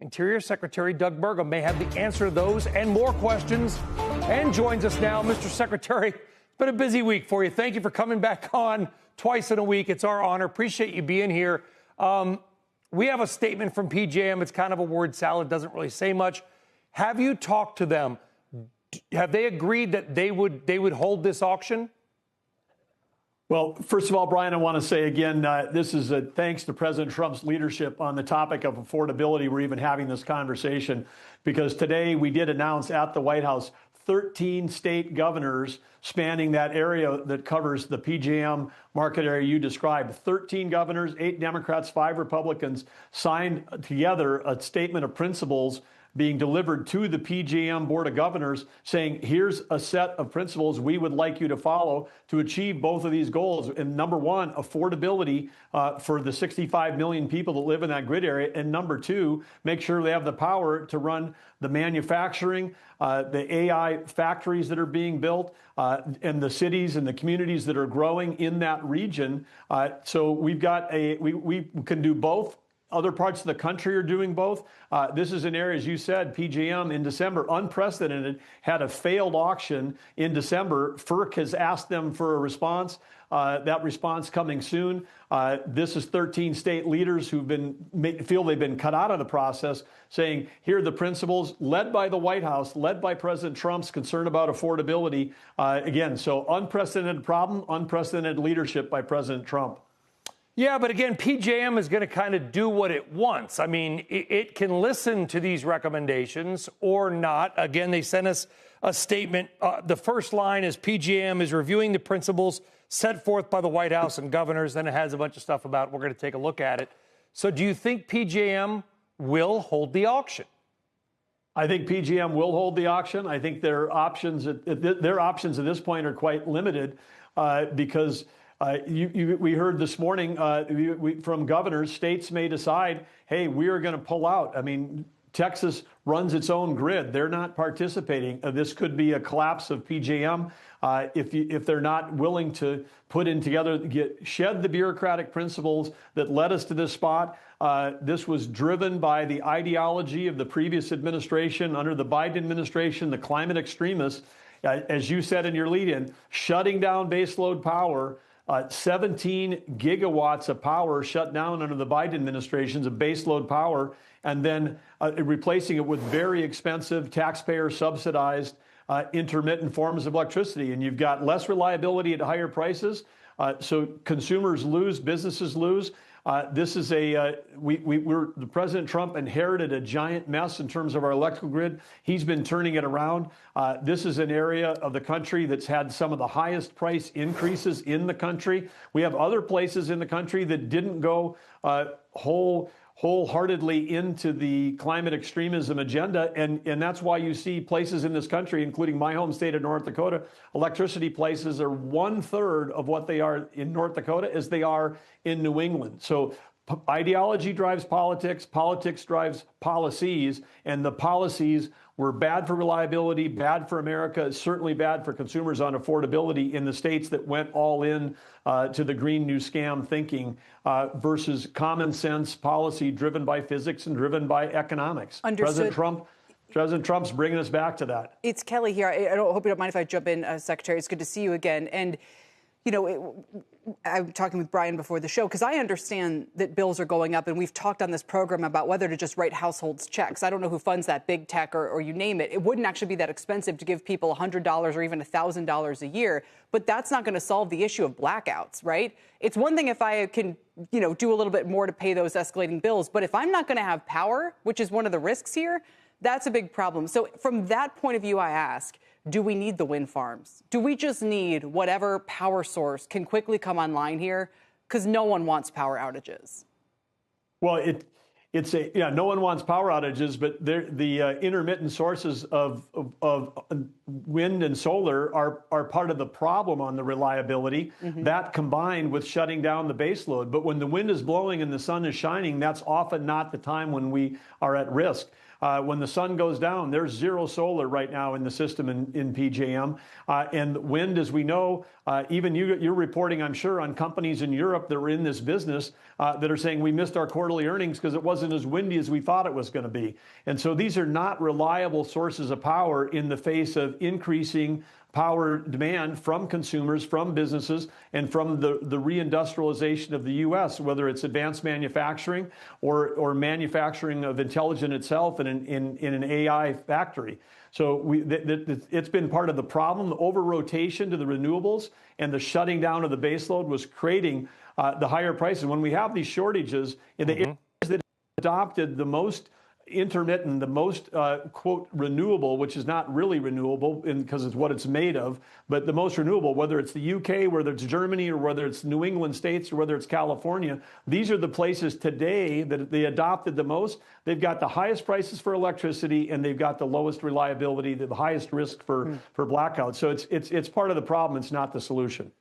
Interior Secretary Doug Burgum may have the answer to those and more questions, and joins us now. Mr. Secretary, it's been a busy week for you. Thank you for coming back on twice in a week. It's our honor. Appreciate you being here. We have a statement from PJM. It's kind of a word salad, doesn't really say much. Have you talked to them? Have they agreed that they would hold this auction? Well, first of all, Brian, I want to say again, this is thanks to President Trump's leadership on the topic of affordability. We're even having this conversation because today we did announce at the White House 13 state governors spanning that area that covers the PJM market area you described. 13 governors, 8 Democrats, 5 Republicans signed together a statement of principles being delivered to the PJM Board of Governors saying, here's a set of principles we would like you to follow to achieve both of these goals. And number one, affordability for the 65 million people that live in that grid area. And number two, make sure they have the power to run the manufacturing, the AI factories that are being built, and the cities and the communities that are growing in that region. So we've got we can do both. Other parts of the country are doing both. This is an area, as you said, PJM in December, unprecedented, had a failed auction in December. FERC has asked them for a response. That response coming soon. This is 13 state leaders who've feel they've been cut out of the process, saying, here are the principles, led by the White House, led by President Trump's concern about affordability. Again, so unprecedented problem, unprecedented leadership by President Trump. Yeah, but again, PJM is going to kind of do what it wants. I mean, it can listen to these recommendations or not. Again, they sent us a statement. The first line is PJM is reviewing the principles set forth by the White House and governors. Then it has a bunch of stuff about it. We're going to take a look at it. So do you think PJM will hold the auction? I think PJM will hold the auction. I think their options at this point are quite limited because we heard this morning from governors, states may decide, hey, we are going to pull out. I mean, Texas runs its own grid. They're not participating. This could be a collapse of PJM if they're not willing to put in together, shed the bureaucratic principles that led us to this spot. This was driven by the ideology of the previous administration under the Biden administration, the climate extremists, as you said in your lead-in, shutting down baseload power. 17 gigawatts of power shut down under the Biden administration's of baseload power, and then replacing it with very expensive, taxpayer-subsidized intermittent forms of electricity. And you've got less reliability at higher prices, so consumers lose, businesses lose. This is the President Trump inherited a giant mess in terms of our electrical grid. He's been turning it around. This is an area of the country that's had some of the highest price increases in the country. We have other places in the country that didn't go wholeheartedly into the climate extremism agenda. And that's why you see places in this country, including my home state of North Dakota, electricity prices are 1/3 of what they are in North Dakota as they are in New England. So ideology drives politics, politics drives policies, and the policies were bad for reliability, bad for America, certainly bad for consumers on affordability in the states that went all in to the Green New Scam thinking versus common sense policy driven by physics and driven by economics. Understood. President Trump's bringing us back to that. It's Kelly here. I hope you don't mind if I jump in, Secretary. It's good to see you again. And, you know, I'm talking with Brian before the show because I understand that bills are going up, and we've talked on this program about whether to just write households checks. I don't know who funds that, big tech or you name it. It wouldn't actually be that expensive to give people $100 or even $1,000 a year, but that's not going to solve the issue of blackouts, right? It's one thing if I can, you know, do a little bit more to pay those escalating bills, but if I'm not going to have power, which is one of the risks here, that's a big problem. So from that point of view, I ask, do we need the wind farms? Do we just need whatever power source can quickly come online here? Because no one wants power outages. Well, no one wants power outages, but the intermittent sources of wind and solar are part of the problem on the reliability. Mm-hmm. That combined with shutting down the base load. But when the wind is blowing and the sun is shining, that's often not the time when we are at risk. When the sun goes down, there's zero solar right now in the system in PJM. And wind, as we know, even you're reporting, I'm sure, on companies in Europe that were in this business that are saying we missed our quarterly earnings because it wasn't wasn't as windy as we thought it was going to be. And so these are not reliable sources of power in the face of increasing power demand from consumers, from businesses, and from the reindustrialization of the U.S., whether it's advanced manufacturing or manufacturing of intelligent itself in an AI factory. So it's been part of the problem. The over-rotation to the renewables and the shutting down of the baseload was creating the higher prices. When we have these shortages in the areas that adopted the most intermittent, the most, quote, renewable, which is not really renewable because it's what it's made of, but the most renewable, whether it's the UK, whether it's Germany, or whether it's New England states, or whether it's California, these are the places today that they adopted the most. They've got the highest prices for electricity, and they've got the lowest reliability, the highest risk for blackouts. So it's part of the problem. It's not the solution.